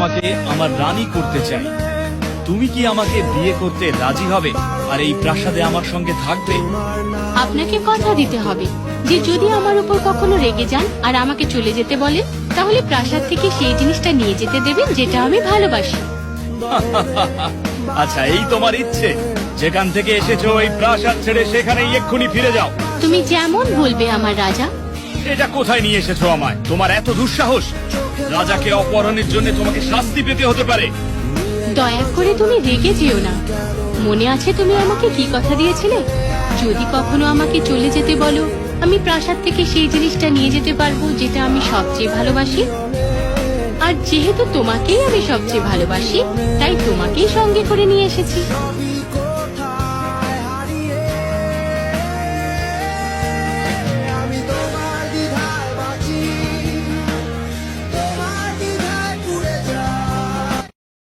আমাকে আমার রানী করতে চাই। তুমি কি আমাকে বিয়ে করতে রাজি হবে আর এই প্রাসাদে আমার সঙ্গে থাকবে? আপনাকে কথা দিতে হবে যে যদি আমার উপর কখনো রেগে যান আর আমাকে চলে যেতে বলেন, তাহলে প্রাসাদ থেকে সেই জিনিসটা নিয়ে যেতে দেবেন যেটা আমি ভালোবাসি। আচ্ছা, এই তোমার ইচ্ছে? যেখান থেকে এসেছো এই প্রাসাদ ছেড়ে সেখানেই এক্ষুনি ফিরে যাও। তুমি যেমন বলবে আমার রাজা। এটা কোথায় নিয়ে এসেছো আমায়? তোমার এত দুঃসাহস! রাজাকে অপহরণের জন্য তোমাকে শাস্তি পেতে হতে পারে। দয়া করে তুমি রেগে যেও না। মনে আছে তুমি আমাকে কি কথা দিয়েছিলে? যদি কখনো আমাকে চলে যেতে বলো, আমি প্রাসাদ থেকে সেই জিনিসটা নিয়ে যেতে পারবো যেটা আমি সবচেয়ে ভালোবাসি। আর যেহেতু তোমাকেই আমি সবচেয়ে ভালোবাসি, তাই তোমাকেই সঙ্গে করে নিয়ে এসেছি।